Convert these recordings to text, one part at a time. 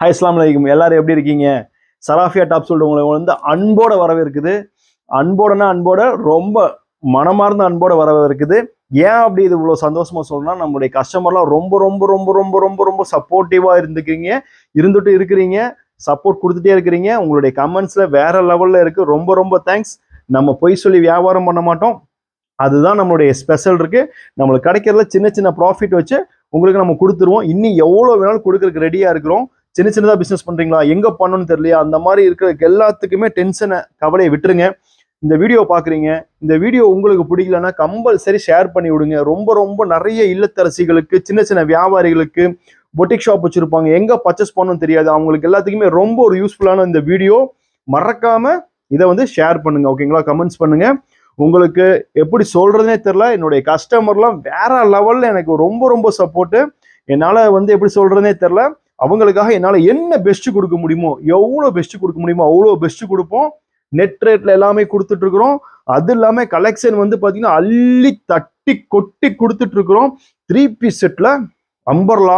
Hi அஸ்ஸலாமு அலைக்கும். எல்லாரும் எப்படி இருக்கீங்க? சராஃபியா டாப் சொல்லிட்டு உங்களை வந்து அன்போட வரவேற்குது. அன்போட ரொம்ப மனமார்ந்த அன்போட வரவேற்குது. ஏன் அப்படி இது இவ்வளோ சந்தோஷமா சொல்லணும்னா, நம்மளுடைய கஸ்டமர்லாம் ரொம்ப ரொம்ப ரொம்ப ரொம்ப ரொம்ப ரொம்ப சப்போர்ட்டிவா இருந்துட்டு இருக்கிறீங்க. சப்போர்ட் கொடுத்துட்டே இருக்கிறீங்க. உங்களுடைய கமெண்ட்ஸ்ல வேற லெவல்ல இருக்கு. ரொம்ப ரொம்ப தேங்க்ஸ். நம்ம பொய் சொல்லி வியாபாரம் பண்ண மாட்டோம். அதுதான் நம்மளுடைய ஸ்பெஷல் இருக்கு. நம்மளுக்கு கிடைக்கிறதுல சின்ன சின்ன ப்ராஃபிட் வச்சு உங்களுக்கு நம்ம கொடுத்துருவோம். இன்னும் எவ்வளோ வேணாலும் கொடுக்கறதுக்கு ரெடியா இருக்கிறோம். சின்னதா பிசினஸ் பண்றீங்களா, எங்க பண்ணணும்னு தெரியலையா, அந்த மாதிரி இருக்கிற எல்லாத்துக்குமே டென்ஷனை கவலையை விட்டுருங்க. இந்த வீடியோ பாக்குறீங்க, இந்த வீடியோ உங்களுக்கு பிடிக்கலன்னா கம்பல்சரி ஷேர் பண்ணி விடுங்க. ரொம்ப ரொம்ப நிறைய இல்லத்தரசிகளுக்கு, சின்ன சின்ன வியாபாரிகளுக்கு, பொட்டிக் ஷாப் வச்சிருப்பாங்க, எங்க பர்ச்சேஸ் பண்ணணும்னு தெரியாது, அவங்களுக்கு எல்லாத்துக்குமே ரொம்ப ஒரு யூஸ்ஃபுல்லான இந்த வீடியோ. மறக்காம இதை வந்து ஷேர் பண்ணுங்க. ஓகேங்களா? கமெண்ட்ஸ் பண்ணுங்க. உங்களுக்கு எப்படி சொல்றதுனே தெரியல. என்னுடைய கஸ்டமர்லாம் வேற லெவல்ல எனக்கு ரொம்ப ரொம்ப சப்போர்ட். என்னால வந்து எப்படி சொல்றதுனே தெரியல. அவங்களுக்காக என்னால் என்ன பெஸ்ட் கொடுக்க முடியுமோ, எவ்வளோ பெஸ்ட் கொடுக்க முடியுமோ அவ்வளோ பெஸ்ட் கொடுப்போம். நெட் ரேட்ல எல்லாமே கொடுத்துட்டு இருக்கிறோம். அது இல்லாமல் கலெக்ஷன் வந்து பார்த்தீங்கன்னா அள்ளி தட்டி கொட்டி கொடுத்துட்டு இருக்கிறோம். 3 பீஸ் செட்ல அம்பர்லா,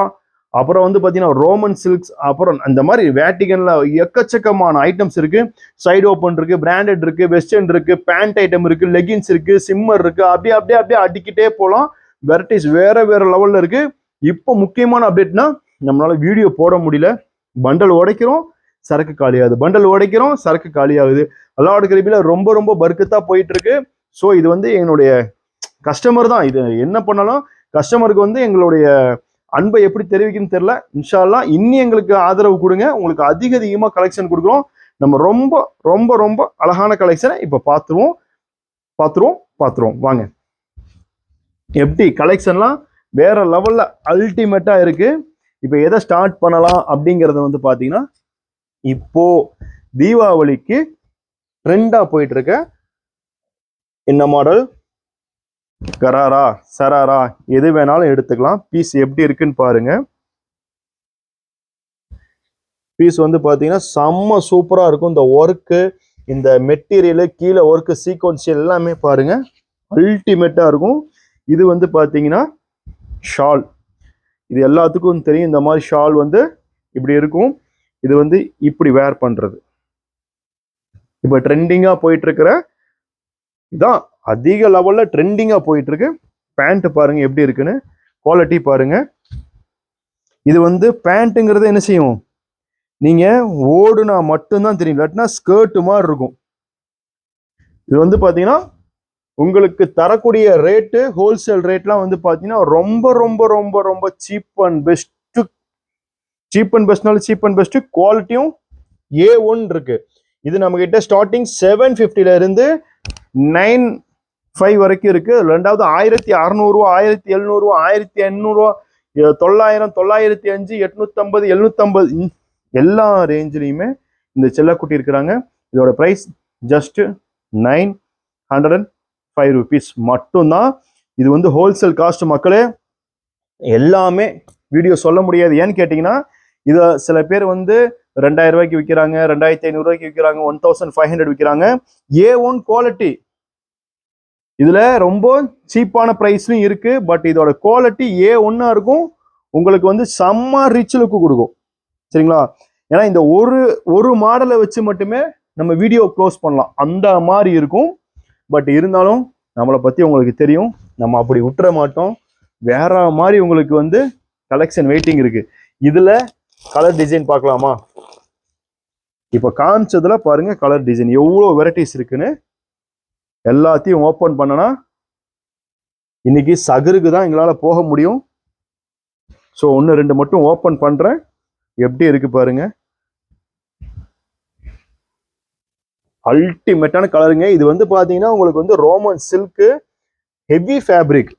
அப்புறம் வந்து பார்த்தீங்கன்னா ரோமன் சில்க்ஸ், அப்புறம் அந்த மாதிரி வேட்டிகன்ல எக்கச்சக்கமான ஐட்டம்ஸ் இருக்கு. சைடு ஓப்பன் இருக்கு, பிராண்டட் இருக்கு, வெஸ்டர்ன் இருக்கு, பேண்ட் ஐட்டம் இருக்கு, லெகின்ஸ் இருக்கு, சிம்மர் இருக்கு. அப்படியே அப்படியே அப்படியே அடிக்கிட்டே போகலாம். வெரைட்டிஸ் வேற வேற லெவல்ல இருக்கு. இப்போ முக்கியமான அப்டேட்னா, நம்மளால வீடியோ போட முடியல. பண்டல் உடைக்கிறோம், சரக்கு காலியாகுது. பண்டல் உடைக்கிறோம், சரக்கு காலியாகுது. அல்லாஹ்வோட கிருபையில ரொம்ப ரொம்ப பர்க்கத்தா போயிட்டு இருக்கு. ஸோ இது வந்து என்னுடைய கஸ்டமர் தான். இது என்ன பண்ணாலும் கஸ்டமருக்கு வந்து எங்களுடைய அன்பை எப்படி தெரிவிக்குன்னு தெரியல. இன்ஷா அல்லாஹ் இன்னும் எங்களுக்கு ஆதரவு கொடுங்க. உங்களுக்கு அதிகமா கலெக்ஷன் கொடுக்குறோம். நம்ம ரொம்ப ரொம்ப ரொம்ப அழகான கலெக்ஷனை இப்போ பார்த்துருவோம். வாங்க. எப்படி கலெக்ஷன்லாம் வேற லெவல்ல அல்டிமேட்டா இருக்கு. இப்போ எதை ஸ்டார்ட் பண்ணலாம் அப்படிங்கறத வந்து பாத்தீங்கன்னா, இப்போ தீபாவளிக்கு ட்ரெண்டா போயிட்டு இருக்க என்ன மாடல், கராரா சராரா எது வேணாலும் எடுத்துக்கலாம். பீஸ் எப்படி இருக்குன்னு பாருங்க. பீஸ் வந்து பாத்தீங்கன்னா செம்ம சூப்பரா இருக்கும். இந்த ஒர்க்கு, இந்த மெட்டீரியல், கீழே ஒர்க்கு, சீக்வன்ஸ் எல்லாமே பாருங்க அல்டிமேட்டா இருக்கும். இது வந்து பாத்தீங்கன்னா ஷால். இது எல்லாத்துக்கும் தெரியும். இந்த மாதிரி ஷால் வந்து இப்படி இருக்கும். இது வந்து இப்படி வேர் பண்றது இப்போ ட்ரெண்டிங்கா போயிட்டு இருக்கிற இதான். அதிக லெவல்ல ட்ரெண்டிங்கா போயிட்டு இருக்கு. பேண்ட் பாருங்க எப்படி இருக்குன்னு, குவாலிட்டி பாருங்க. இது வந்து பேண்ட்டுங்கிறது என்ன செய்யும், நீங்க ஓடுனா மட்டும்தான் தெரியும், இல்லாட்டினா ஸ்கர்ட் மாதிரி இருக்கும். இது வந்து பாத்தீங்கன்னா உங்களுக்கு தரக்கூடிய ரேட்டு, ஹோல்சேல் ரேட்லாம் வந்து பார்த்தீங்கன்னா ரொம்ப ரொம்ப ரொம்ப ரொம்ப சீப் அண்ட் பெஸ்ட். குவாலிட்டியும் A1 இருக்கு. இது நம்ம கிட்ட ஸ்டார்டிங் 750 இருந்து 9,500 வரைக்கும் இருக்கு. ரெண்டாவது 1,600, 1,700, 1,800, 900, 905, 850, 750 எல்லா ரேஞ்சிலையுமே இந்த செல்லக்குட்டி இருக்கிறாங்க. இதோட பிரைஸ் ஜஸ்ட் 905 rupees மட்டும்தான். இது வந்து ஹோல்சேல் காஸ்ட் மக்களே. எல்லாமே வீடியோ சொல்ல முடியாது. ஏன்னு கேட்டீங்கன்னா, இதை சில பேர் வந்து 2,000 ரூபாய்க்கு விற்கிறாங்க, 2,500 ரூபாய்க்கு விற்கிறாங்க, 1,500 விற்கிறாங்க. A1 குவாலிட்டி இதுல ரொம்ப சீப்பான பிரைஸ்லயும் இருக்கு. பட் இதோட குவாலிட்டி A1 இருக்கும். உங்களுக்கு வந்து செம்ம ரிச் லுக்கு கொடுக்கும். சரிங்களா? ஏன்னா இந்த ஒரு மாடலை வச்சு மட்டுமே நம்ம வீடியோ க்ளோஸ் பண்ணலாம், அந்த மாதிரி இருக்கும். பட் இருந்தாலும் நம்மளை பத்தி உங்களுக்கு தெரியும், நம்ம அப்படி விட்டுற மாட்டோம். வேற மாதிரி உங்களுக்கு வந்து கலெக்ஷன் வெயிட்டிங் இருக்கு. இதுல கலர் டிசைன் பார்க்கலாமா? இப்ப காமிச்சதுல பாருங்க கலர் டிசைன் எவ்வளவு வெரைட்டிஸ் இருக்குன்னு. எல்லாத்தையும் ஓபன் பண்ணனா இன்னைக்கு சகருக்கு தான் எங்களால போக முடியும். ஸோ 1 2 மட்டும் ஓபன் பண்றேன். எப்படி இருக்கு பாருங்க. அல்டிமேட்டான கலருங்க. இது வந்து பாத்தீங்கன்னா உங்களுக்கு வந்து Roman silk, heavy fabric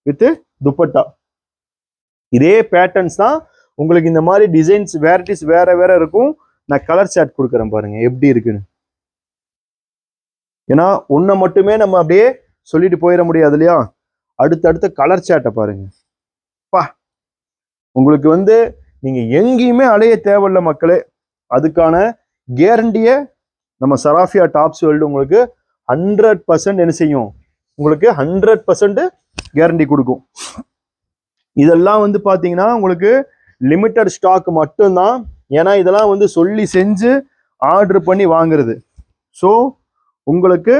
with dupatta. இதே பேட்டர்ன்ஸ் தான் உங்களுக்கு. இந்த மாதிரி டிசைன்ஸ் வெரைட்டிஸ் வேற வேற இருக்கும். நான் கலர் சார்ட் கொடுக்குறேன் பாருங்க எப்படி இருக்குன்னு. ஏன்னா ஒன்றை மட்டுமே நம்ம அப்படியே சொல்லிட்டு போயிட முடியாது இல்லையா? அடுத்தடுத்த கலர் சார்ட்டை பாருங்க. உங்களுக்கு வந்து நீங்க எங்கேயுமே அலைய தேவையில்லை மக்களே. அதுக்கான கேரண்டியை நம்ம சராஃபியா டாப்ஸ் வேர்ல்டு உங்களுக்கு 100% என்ன செய்யும், உங்களுக்கு 100% கேரண்டி கொடுக்கும். இதெல்லாம் வந்து பாத்தீங்கன்னா உங்களுக்கு லிமிட்டட் ஸ்டாக் மட்டும்தான். ஏன்னா இதெல்லாம் வந்து சொல்லி செஞ்சு ஆர்டர் பண்ணி வாங்குறது. ஸோ உங்களுக்கு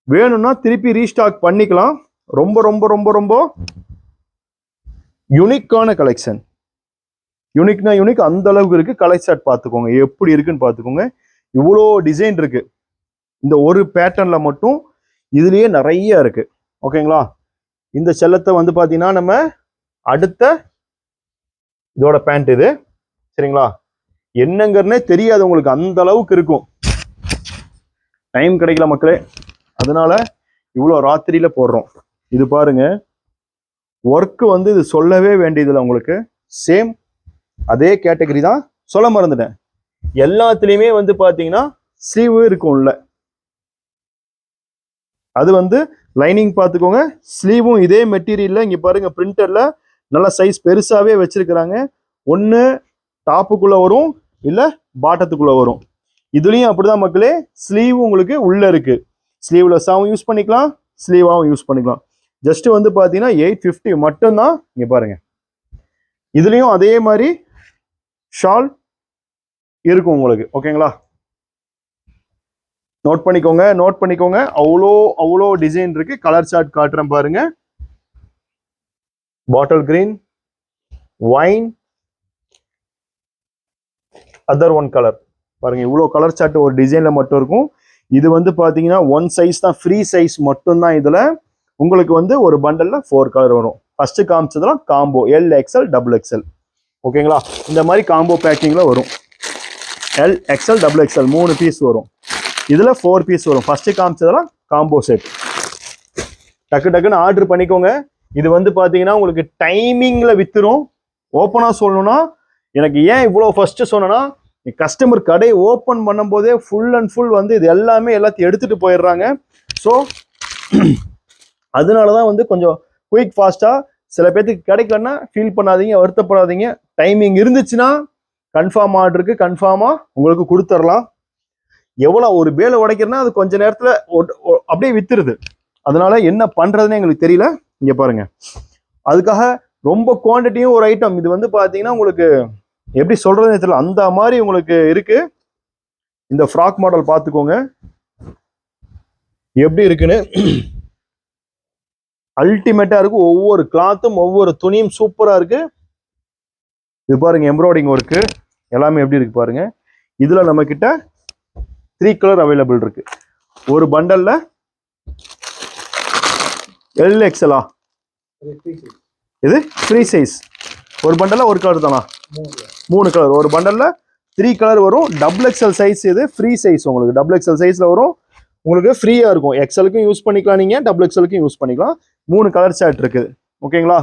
வேணும்னா திருப்பி ரீஸ்டாக் பண்ணிக்கலாம். ரொம்ப ரொம்ப ரொம்ப ரொம்ப யூனிக்கான கலெக்ஷன். யூனிக்னா யூனிக் அந்த அளவுக்கு இருக்கு. கலெக்ட் ஷர்ட் பார்த்துக்கோங்க எப்படி இருக்குன்னு பார்த்துக்கோங்க. இவ்வளோ டிசைன் இருக்கு இந்த ஒரு பேட்டர்ன்ல மட்டும். இதுலயே நிறைய இருக்கு. ஓகேங்களா? இந்த செல்லத்தை வந்து பாத்தீங்கன்னா நம்ம அடுத்த இதோட பேண்ட் இது. சரிங்களா? என்னங்கன்னே தெரியாது உங்களுக்கு, அந்த அளவுக்கு இருக்கும். டைம் கிடைக்கல மக்களே, அதனால இவ்வளோ ராத்திரியில போடுறோம். இது பாருங்க, ஒர்க்கு வந்து இது சொல்லவே வேண்டியதில்லை உங்களுக்கு. சேம் அதே கேட்டகரி தான். சொல்ல மறந்துட்டேன், எல்லாத்துலேயுமே வந்து பார்த்தீங்கன்னா ஸ்லீவ் இருக்கும் உள்ள. அது வந்து லைனிங் பார்த்துக்கோங்க. ஸ்லீவும் இதே மெட்டீரியல்ல இங்கே பாருங்க, பிரிண்டர்ல நல்ல சைஸ் பெருசாகவே வச்சிருக்கிறாங்க. ஒன்று டாப்புக்குள்ள வரும், இல்லை பாட்டத்துக்குள்ள வரும். இதுலேயும் அப்படிதான் மக்களே. ஸ்லீவ் உங்களுக்கு உள்ள இருக்கு. ஸ்லீவ்லெஸ்ஸாகவும் யூஸ் பண்ணிக்கலாம், ஸ்லீவாகவும் யூஸ் பண்ணிக்கலாம். ஜஸ்ட் வந்து பார்த்தீங்கன்னா 850 மட்டும்தான். இங்கே பாருங்க, இதுலேயும் அதே மாதிரி ஷால் இருக்கும் உங்களுக்கு. ஓகேங்களா? நோட் பண்ணிக்கோங்க, நோட் பண்ணிக்கோங்க. அவ்வளோ டிசைன் இருக்கு. கலர் சார்ட் காட்டுறேன் பாருங்க. Bottle green, wine, other one colour பாருங்க. இவ்வளோ கலர் சார்ட் ஒரு டிசைன்ல மட்டும் இருக்கும். இது வந்து பாத்தீங்கன்னா ஒன் சைஸ் தான், ஃப்ரீ சைஸ் மட்டும்தான். இதுல உங்களுக்கு வந்து ஒரு பண்டல்ல 4 கலர் வரும். ஃபர்ஸ்ட் காமிச்சதெல்லாம் combo L XL double XL. ஓகேங்களா? இந்த மாதிரி காம்போ பேக்கிங்ல வரும். L XL double XL 3 piece வரும். இதுல 4 பீஸ் வரும். ஃபர்ஸ்ட் காமிச்சதெல்லாம் காம்போ செட். டக்கு டக்குன்னு ஆர்டர் பண்ணிக்கோங்க. இது வந்து பாத்தீங்கன்னா உங்களுக்கு டைமிங்ல வித்துரும். ஓப்பனா சொல்லணும்னா, எனக்கு ஏன் இவ்வளோ ஃபர்ஸ்ட் சொன்னா, கஸ்டமர் கடை ஓப்பன் பண்ணும் போதே ஃபுல் அண்ட் ஃபுல் வந்து இது எல்லாமே எல்லாத்தையும் எடுத்துட்டு போயிடுறாங்க. ஸோ அதனாலதான் வந்து கொஞ்சம் குயிக் ஃபாஸ்டா. சில பேருக்கு கிடைக்கலன்னா ஃபீல் பண்ணாதீங்க, வருத்தப்படாதீங்க. டைமிங் இருந்துச்சுன்னா கன்ஃபார்ம் ஆர்டருக்கு கன்ஃபார்மா உங்களுக்கு கொடுத்துடலாம். எவ்வளோ ஒரு பேலை உடைக்கிறேன்னா அது கொஞ்ச நேரத்துல அப்படியே வித்துருது. அதனால என்ன பண்றதுன்னு எங்களுக்கு தெரியல. இங்க பாருங்க, அதுக்காக ரொம்ப குவான்டிட்டியும் ஒரு ஐட்டம். இது வந்து பாத்தீங்கன்னா உங்களுக்கு எப்படி சொல்றதுன்னு தெரியல, அந்த மாதிரி உங்களுக்கு இருக்கு. இந்த ஃப்ராக் மாடல் பார்த்துக்கோங்க எப்படி இருக்குன்னு. அல்டிமேட்டா இருக்கு. ஒவ்வொரு கிளாத்தும் ஒவ்வொரு துணியும் சூப்பரா இருக்கு. இது பாருங்க, எம்ப்ராய்டிங் ஒர்க்கு எல்லாமே எப்படி இருக்கு பாருங்க. இதுல நம்ம கிட்ட 3 கலர் அவைலபிள் இருக்கு. ஒரு பண்டல்ல எல் எக்ஸ்எலா, இது ஃப்ரீ சைஸ். ஒரு பண்டல்ல ஒரு கலர் தானா? 3 கலர். ஒரு பண்டல்ல 3 கலர் வரும். Double XL size. இது ஃப்ரீ சைஸ். உங்களுக்கு டபுள் எக்ஸ்எல் சைஸ்ல வரும். உங்களுக்கு ஃப்ரீயா இருக்கும். எக்ஸ்எலுக்கும் யூஸ் பண்ணிக்கலாம், நீங்க டபுள் எக்ஸ்எலுக்கும் யூஸ் பண்ணிக்கலாம். 3 கலர் சார்ட் இருக்குது. ஓகேங்களா?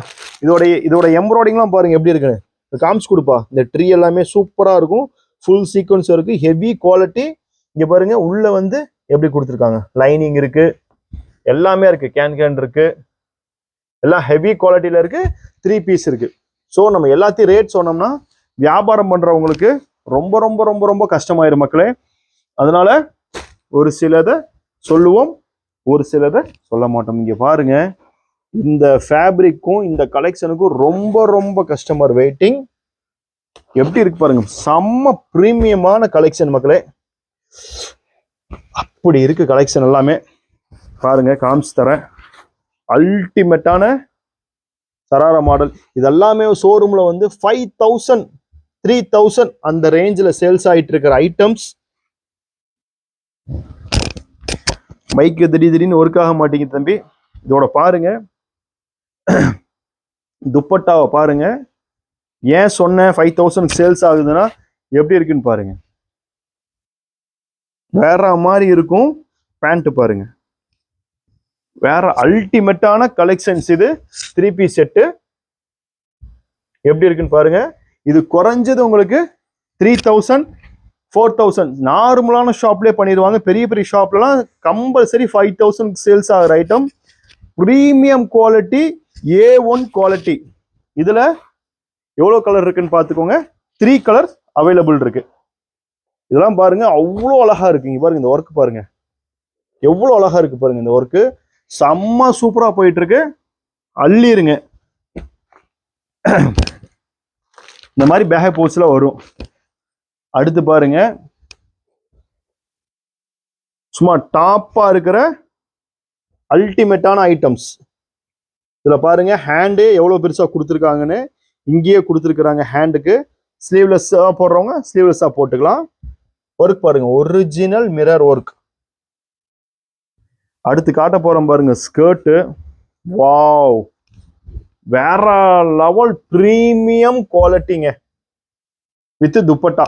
இதோட எம்ப்ராய்டிங்லாம் பாருங்க எப்படி இருக்குன்னு. காமிச்சு கொடுப்பா. இந்த ட்ரீ எல்லாமே சூப்பரா இருக்கும். ஃபுல் சீக்வன்ஸ் இருக்கு, ஹெவி குவாலிட்டி. இங்க பாருங்க, உள்ள வந்து எப்படி கொடுத்துருக்காங்க, லைனிங் இருக்கு, எல்லாமே இருக்கு, கேன் இருக்கு, எல்லாம் ஹெவி குவாலிட்டியில இருக்கு. 3 பீஸ் இருக்கு. ஸோ நம்ம எல்லாத்தையும் ரேட் சொன்னோம்னா வியாபாரம் பண்றவங்களுக்கு ரொம்ப ரொம்ப ரொம்ப ரொம்ப கஷ்டமாயிரும் மக்களே. அதனால ஒரு சிலதை சொல்லுவோம், ஒரு சிலதை சொல்ல மாட்டோம். இங்க பாருங்க, இந்த ஃபேப்ரிக்கும் இந்த கலெக்ஷனுக்கும் ரொம்ப ரொம்ப கஸ்டமர் வெயிட்டிங். எப்படி இருக்கு பாருங்க, செம்ம பிரீமியமான கலெக்ஷன் மக்களே. அப்படி இருக்கு கலெக்ஷன் எல்லாமே. பாருங்க, காமிச்சு தரேன். அல்டிமேட்டான சராரா மாடல். இதெல்லாமே ஷோரூம்ல வந்து 5000 3000 அந்த ரேஞ்சில் சேல்ஸ் ஆயிட்டு இருக்கிற ஐட்டம்ஸ். மைக்கு திடீர்னு ஒர்க் ஆக மாட்டேங்குது தம்பி. இதோட பாருங்க, துப்பட்டாவை பாருங்க. ஏன் சொன்ன 5000 சேல்ஸ் ஆகுதுன்னா எப்படி இருக்குன்னு பாருங்க. வேற மாதிரி இருக்கும். பேண்ட் பாருங்க, வேற அல்டிமேட்டான கலெக்ஷன்ஸ். இது 3 பீஸ் செட்டு எப்படி இருக்குன்னு பாருங்க. இது குறைஞ்சது உங்களுக்கு 3000 4000 நார்மலான ஷாப்லேயே பண்ணிடுவாங்க. பெரிய பெரிய ஷாப்லாம் கம்பல்சரி 5000 சேல்ஸ் ஆகிற item. Premium quality, A1 quality. இதுல எவ்வளோ கலர் இருக்குன்னு பார்த்துக்கோங்க. 3 கலர் அவைலபிள் இருக்கு. இதெல்லாம் பாருங்க, அவ்வளோ அழகா இருக்கு. இங்க பாருங்க, இந்த ஒர்க் பாருங்க எவ்வளோ அழகா இருக்கு பாருங்க. இந்த ஒர்க்கு செம்ம சூப்பரா போயிட்டு இருக்கு. அள்ளிருங்க. இந்த மாதிரி பேக் போஸ்ட்ல வரும். அடுத்து பாருங்க, சும்மா டாப்பா இருக்கிற அல்டிமேட்டான ஐட்டம்ஸ். இதுல பாருங்க ஹேண்டு எவ்வளவு பெருசா கொடுத்துருக்காங்கன்னு. இங்கேயே கொடுத்துருக்குறாங்க. ஹேண்டுக்கு ஸ்லீவ்லெஸ்ஸா போடுறவங்க ஸ்லீவ்லெஸ்ஸா போட்டுக்கலாம். ஒர்க் பாருங்க, ஒரிஜினல் மிரர் ஒர்க். அடுத்து காட்ட போறோம் பாருங்க ஸ்கர்ட். வாவ், வேற லெவல் பிரீமியம் குவாலிட்டிங்க வித் துப்பட்டா.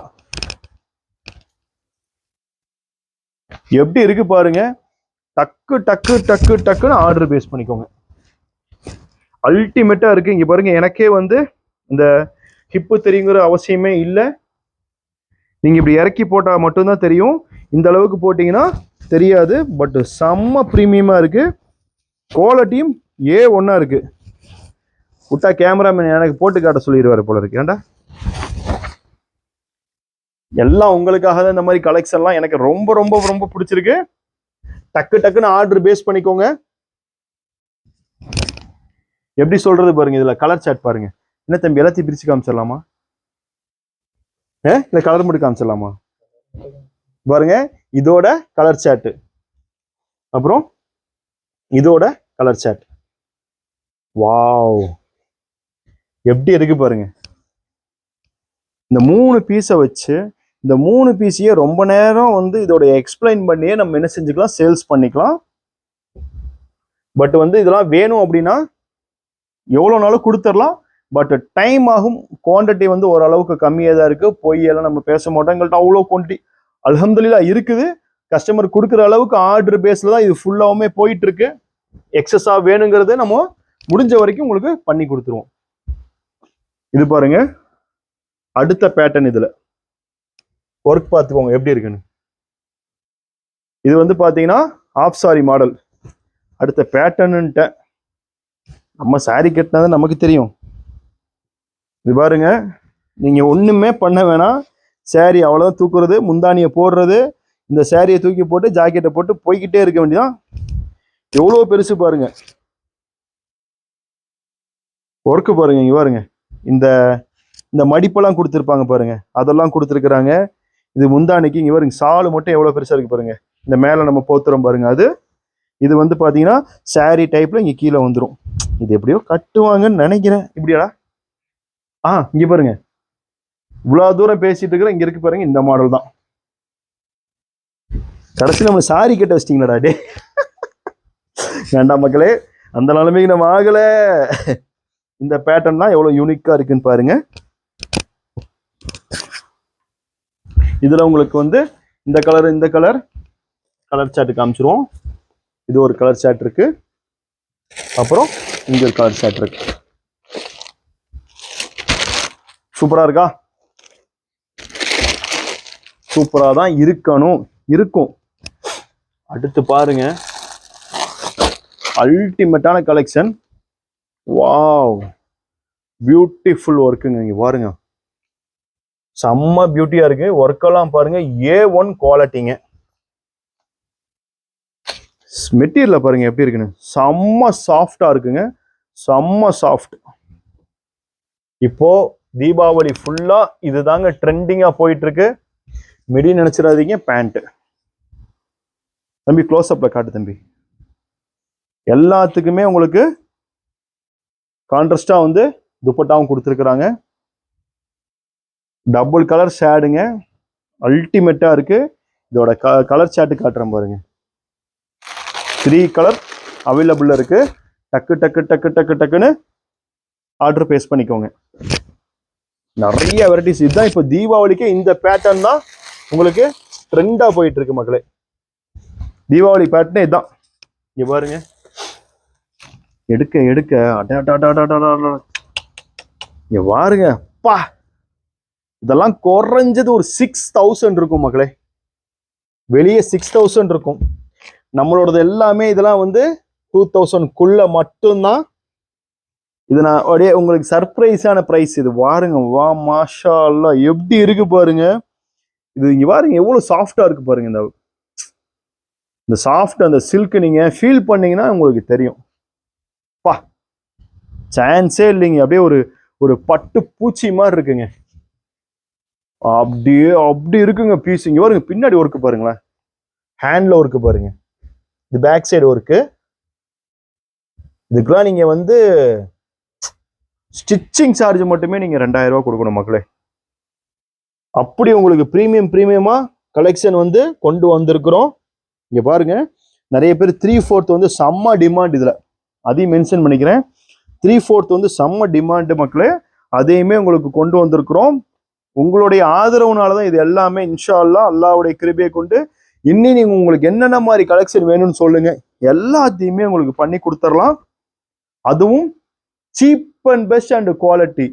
எப்படி இருக்கு பாருங்க. டக்கு டக்கு டக்கு டக்குன்னு ஆர்டர் பேஸ் பண்ணிக்கோங்க. அல்டிமேட்டா இருக்கு. இங்க பாருங்க, எனக்கே வந்து இந்த ஹிப்பு தெரியுங்கிற அவசியமே இல்லை. நீங்க இப்படி இறக்கி போட்டா மட்டும்தான் தெரியும். இந்த அளவுக்கு போட்டீங்கன்னா தெரியாது. பட் செம்ம பிரீமியமா இருக்கு. குவாலிட்டியும் ஒண்ணா இருக்கு. விட்டா கேமராமேன் எனக்கு போட்டு காட்ட சொல்லிடுவாரு போல இருக்கு. ஏண்டா எல்லாம் உங்களுக்காக தான் இந்த மாதிரி கலெக்ஷன்லாம் எனக்கு ரொம்ப ரொம்ப ரொம்ப பிடிச்சிருக்கு. டக்கு டக்குன்னு ஆர்டர் பேஸ் பண்ணிக்கோங்க. எப்படி சொல்றது பாருங்க, இதுல கலர் சாட் பாருங்க. என்ன தம்பி, எல்லாத்தையும் பிரிச்சு காமிச்சிடலாமா? இல்ல கலர் மட்டும் காமிச்சிடலாமா? பாருங்க, இதோட கலர் சாட், அப்புறம் இதோட கலர் சாட். வாவ், எப்படி இருக்கு பாருங்க. இந்த 3 பீஸை வச்சு இந்த 3 பீஸையே ரொம்ப நேரம் வந்து இதோட எக்ஸ்பிளைன் பண்ணியே நம்ம என்ன செஞ்சுக்கலாம், சேல்ஸ் பண்ணிக்கலாம். பட் வந்து இதெல்லாம் வேணும் அப்படின்னா எவ்வளோ நாளும் கொடுத்துடலாம். பட் டைம் ஆகும். குவான்டிட்டி வந்து ஓரளவுக்கு கம்மியாக தான் இருக்கு. பொய்யெல்லாம் நம்ம பேச மாட்டோம். எங்கள்கிட்ட அவ்வளோ குவான்டிட்டி அல்ஹம்துலில்லாஹ் இருக்குது. கஸ்டமர் கொடுக்குற அளவுக்கு ஆர்டர் பேஸ்ல தான் இது ஃபுல்லாவுமே போயிட்டு இருக்கு. எக்ஸஸா வேணுங்கிறத நம்ம முடிஞ்ச வரைக்கும் உங்களுக்கு பண்ணி கொடுத்துருவோம். இது பாருங்க, அடுத்த பேட்டர்ன். இதுல ஒர்க் பார்த்துக்கோங்க எப்படி இருக்குன்னு. இது வந்து பாத்தீங்கன்னா ஆஃப் சாரி மாடல். அடுத்த பேட்டர்ன்ட்ட நம்ம சாரி கட்டினது நமக்கு தெரியும். இது பாருங்க, நீங்க ஒண்ணுமே பண்ண வேணாம். சாரி அவ்வளவுதான் தூக்குறது, முந்தானியை போடுறது, இந்த சாரியை தூக்கி போட்டு ஜாக்கெட்டை போட்டு போய்கிட்டே இருக்க வேண்டியதான். எவ்வளவு பெருசு பாருங்க. ஒர்க்கு பாருங்க. இங்க பாருங்க, இந்த இந்த மடிப்பெல்லாம் கொடுத்துருப்பாங்க பாருங்க, அதெல்லாம் கொடுத்துருக்குறாங்க. இது முந்தானிக்கு. இங்க பாருங்க, சாலு மட்டும் எவ்வளவு பெருசா இருக்கு பாருங்க. இந்த மேல நம்ம போத்துறோம் பாருங்க, அது இது வந்து பாத்தீங்கன்னா சாரி டைப்ல இங்க கீழே வந்துடும். இது எப்படியோ கட்டுவாங்கன்னு நினைக்கிறேன். இப்படியாடா? இங்க பாருங்க, இவ்வளவு தூரம் பேசிட்டு இருக்கிற இங்க இருக்கு பாருங்க, இந்த மாடல் தான். கடைசி நம்ம சாரி கட்ட வச்சிட்டீங்களாடா டே. வேண்டாம் மக்களே, அந்த நிலைமைக்கு நம்ம ஆகல. இந்த பேட்டர்ன் தான் எவ்வளவு யூனிக்கா இருக்குன்னு பாருங்க. இதுல உங்களுக்கு வந்து இந்த கலர் சார்ட் காமிச்சிருவோம். இது ஒரு கலர் சார்ட் இருக்கு. அப்புறம் இங்க ஒரு கலர் சார்ட் இருக்கு. சூப்பரா இருக்கா? சூப்பரா தான் இருக்கும். அடுத்து பாருங்க, அல்டிமேட்டான கலெக்ஷன். வாவ், பியூட்டிஃபுல் ஒர்க்குங்க. இங்க பாருங்க, செம்ம பியூட்டியா இருக்கு. ஒர்க்கெல்லாம் பாருங்க, A1 குவாலிட்டிங்க. மெட்டீரியல் பாருங்க எப்படி இருக்குன்னு. செம்ம சாஃப்டா இருக்குங்க, செம்ம சாஃப்ட். இப்போ தீபாவளி ஃபுல்லா இதுதாங்க ட்ரெண்டிங்கா போயிட்டு இருக்கு. மிடி நினைச்சிடாதீங்க. பேண்ட் தம்பி க்ளோஸ் அப்ல காட்டு தம்பி. எல்லாத்துக்குமே உங்களுக்கு கான்ட்ராஸ்டா வந்து துப்பட்டாவும் கொடுத்துருக்குறாங்க. டபுள் கலர் ஷேடுங்க, அல்டிமேட்டா இருக்கு. இதோட கலர் சார்ட் காட்டுறேன் பாருங்க. 3 கலர் அவைலபிள் இருக்கு. டக்கு டக்கு டக்கு டக்கு டக்குன்னு ஆர்டர் பேஸ் பண்ணிக்கோங்க. நிறைய வெரைட்டிஸ். இதுதான் இப்போ தீபாவளிக்கு இந்த பேட்டர்ன் தான் உங்களுக்கு ட்ரெண்டா போயிட்டு இருக்கு மக்களே. தீபாவளி பேட்டர்னே இதுதான். இங்க பாருங்க, எடுக்க இங்க பாருங்க. பா, இதெல்லாம் குறைஞ்சது ஒரு 6000 இருக்கும் மக்களே. வெளியே 6000 இருக்கும். நம்மளோடது எல்லாமே இதெல்லாம் வந்து 2000 மட்டும்தான். இது நான் அப்படியே உங்களுக்கு சர்ப்ரைஸான பிரைஸ். இது பாருங்க, வா மாஷா அல்லாஹ், எப்படி இருக்கு பாருங்க. இது இங்க பாருங்க, எவ்வளவு சாஃப்டா இருக்கு பாருங்க. இந்த சாஃப்ட் அந்த சில்க் நீங்க ஃபீல் பண்ணீங்கன்னா உங்களுக்கு தெரியும். பா, சான்ஸே இல்லைங்க. அப்படியே ஒரு பட்டு பூச்சி மாதிரி இருக்குங்க. அப்படியே அப்படி இருக்குங்க பீஸ். இங்க பாருங்க பின்னாடி ஒர்க்கு பாருங்களேன், ஹேண்ட்ல ஒர்க்கு பாருங்க, இது பேக் சைடு ஒர்க்கு. இதுக்கெல்லாம் நீங்க வந்து ஸ்டிச்சிங் சார்ஜ் மட்டுமே நீங்க 2000 ரூபாய் கொடுக்கணும் மக்களே. அப்படி உங்களுக்கு பிரீமியமா கலெக்ஷன் வந்து கொண்டு வந்திருக்கிறோம். இங்க பாருங்க, நிறைய பேர் 3/4 வந்து செம்ம டிமாண்ட். இதுல அதையும் மென்ஷன் பண்ணிக்கிறேன், 3/4 வந்து செம்ம டிமாண்ட் மக்களே. அதையுமே உங்களுக்கு கொண்டு வந்திருக்கிறோம். உங்களுடைய ஆதரவுனாலதான் இது எல்லாமே. இன்ஷா அல்லாஹ் அல்லாஹ்வுடைய கிருபையை கொண்டு இன்னி நீங்க உங்களுக்கு என்னென்ன மாதிரி கலெக்ஷன் வேணும்னு சொல்லுங்க, எல்லாத்தையுமே உங்களுக்கு பண்ணி கொடுத்துடலாம். அதுவும் cheap and best and quality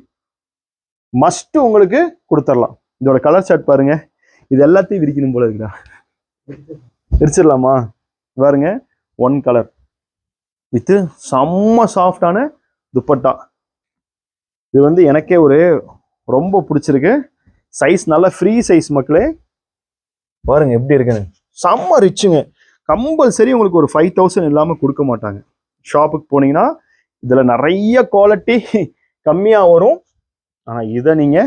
must உங்களுக்கு கொடுத்துடலாம். இதோட கலர் ஷர்ட் பாருங்க, இது எல்லாத்தையும் விரிக்கணும் போல இருக்குடா. விரிச்சிடலாமா? பாருங்க, 1 கலர் வித் செம்ம சாஃப்டான துப்பட்டா. இது வந்து எனக்கே ஒரு ரொம்ப பிடிச்சிருக்கு. சைஸ் நல்லா ஃப்ரீ சைஸ் மக்களே. பாருங்க எப்படி இருக்குன்னு, செம்ம ரிச்சுங்க. கம்பல்சரி உங்களுக்கு ஒரு 5000 இல்லாம கொடுக்க மாட்டாங்க. ஷாப்புக்கு போனீங்கன்னா இதுல நிறைய குவாலிட்டி கம்மியா வரும். ஆனா இதை நீங்க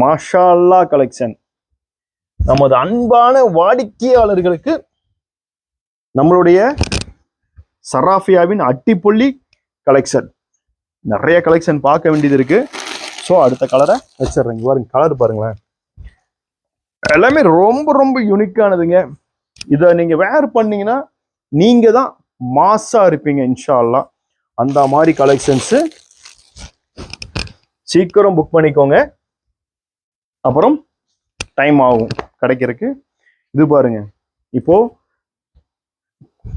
மாஷா அல்லாஹ் கலெக்ஷன் நமது அன்பான வாடிக்கையாளர்களுக்கு நம்மளுடைய சராஃபியாவின் அட்டிப்புள்ளி கலெக்ஷன். நிறைய கலெக்ஷன் பார்க்க வேண்டியது இருக்கு. ஸோ அடுத்த கலரை வச்சிடுறேங்க. பாருங்க கலர் பாருங்களேன், எல்லாமே ரொம்ப ரொம்ப யூனிக்கானதுங்க. இதை நீங்க வேர் பண்ணீங்கன்னா நீங்க தான் மாசா இருப்பீங்க இன்ஷா அல்லாஹ். அந்த மாதிரி கலெக்ஷன்ஸ் சீக்கிரம் புக் பண்ணிக்கோங்க, அப்புறம் டைம் ஆகும் கிடைக்கிறதுக்கு. இது பாருங்க, இப்போ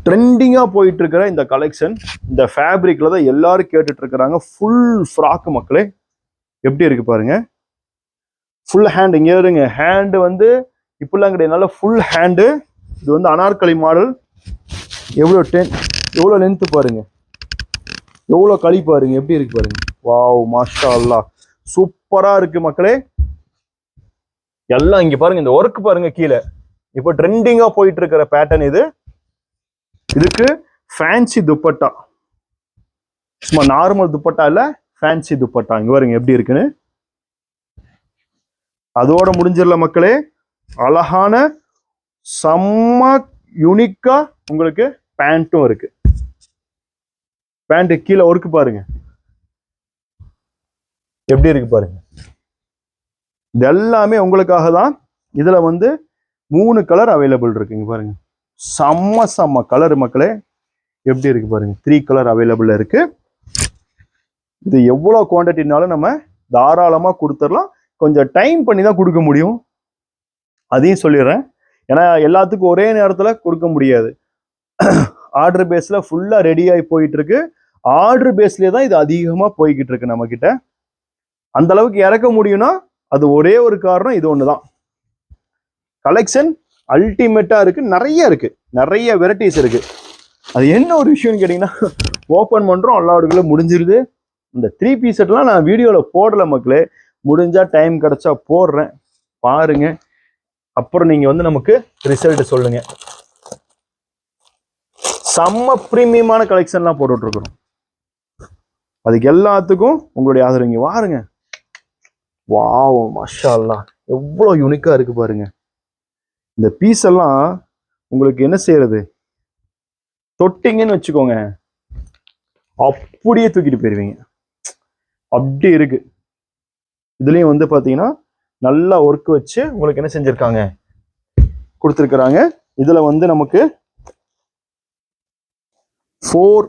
ட்ரெண்டிங்கா போயிட்டு இருக்கிற இந்த கலெக்ஷன், இந்த ஃபேப்ரிக்ல தான் எல்லாரும் கேட்டுட்டு இருக்கிறாங்க. ஃபுல் ஃப்ராக் மக்களே, எப்படி இருக்கு பாருங்க. ஃபுல் ஹேண்ட், இங்க இருங்க, ஹேண்ட் வந்து இப்படிலாம் கிடையாது, நல்லா ஃபுல் ஹேண்டு. இது வந்து அனார்கலி மாடல். எவ்வளோ லென்த் பாருங்க, எவ்வளோ களி பாருங்க, எப்படி இருக்கு பாருங்க. வாவ் மாஷா அல்லாஹ், சூப்பரா இருக்கு மக்களே. எல்லாம் இங்க பாருங்க, இந்த ஒர்க் பாருங்க கீழே. இப்போ ட்ரெண்டிங்கா போயிட்டு இருக்கிற பேட்டர்ன் இது. இதுக்கு ஃபேன்சி துப்பட்டா, சும்மா நார்மல் துப்பட்டா இல்ல, ஃபேன்சி துப்பட்டா. இங்க பாருங்க எப்படி இருக்குன்னு. அதோட முடிஞ்சிடல மக்களே. அழகான செம்ம யூனிக்கா உங்களுக்கு பேண்ட்டும் இருக்கு. பேண்ட் கீழே ஒர்க்கு பாருங்க எப்படி இருக்கு பாருங்க. இது எல்லாமே உங்களுக்காக தான். இதுல வந்து 3 கலர் அவைலபிள் இருக்குங்க பாருங்க. செம்ம கலர் மக்களே, எப்படி இருக்கு பாருங்க. 3 கலர் அவைலபிள் இருக்கு. இது எவ்வளவு குவான்டிட்டினாலும் நம்ம தாராளமா கொடுத்துடலாம். கொஞ்சம் டைம் பண்ணி தான் கொடுக்க முடியும், அதையும் சொல்லிடுறேன். ஏன்னா எல்லாத்துக்கும் ஒரே நேரத்துல கொடுக்க முடியாது. ஆர்டர் பேஸ்ல ஃபுல்லா ரெடி ஆகி போயிட்டு இருக்கு. ஆர்டர் பேஸ்லயே தான் இது அதிகமா போய்கிட்டு இருக்கு நம்ம கிட்ட. அந்த அளவுக்கு இறக்க முடியும்னா அது ஒரே ஒரு காரணம், இது ஒண்ணுதான். கலெக்ஷன் அல்டிமேட்டா இருக்கு, நிறைய வெரைட்டிஸ் இருக்கு. அது என்ன ஒரு விஷயம்னு கேட்டீங்கன்னா, ஓப்பன் பண்றோம் அல்லாவுக்குள்ள முடிஞ்சிருது. இந்த 3 பீஸ் செட்லாம் நான் வீடியோல போடல மக்களே, முடிஞ்சா டைம் கிடைச்சா போடுறேன், பாருங்க. அப்புறம் நீங்க வந்து நமக்கு ரிசல்ட் சொல்லுங்க. செம்ம பிரீமியமான கலெக்ஷன்லாம் போட்டுட்டு இருக்கிறோம். அதுக்கு எல்லாத்துக்கும் உங்களுடைய ஆதரவு இங்க பாருங்க. வாவ் மாஷா அல்லாஹ், எவ்வளவு யூனிக்கா இருக்கு பாருங்க. இந்த பீஸ் எல்லாம் உங்களுக்கு என்ன செய்யறது, தொட்டிங்கன்னு வச்சுக்கோங்க அப்படியே தூக்கிட்டு போயிருவீங்க, அப்படி இருக்கு. இதுலயும் வந்து பாத்தீங்கன்னா நல்லா ஒர்க் வச்சு உங்களுக்கு என்ன செஞ்சிருக்காங்க, கொடுத்துருக்குறாங்க. இதுல வந்து நமக்கு 4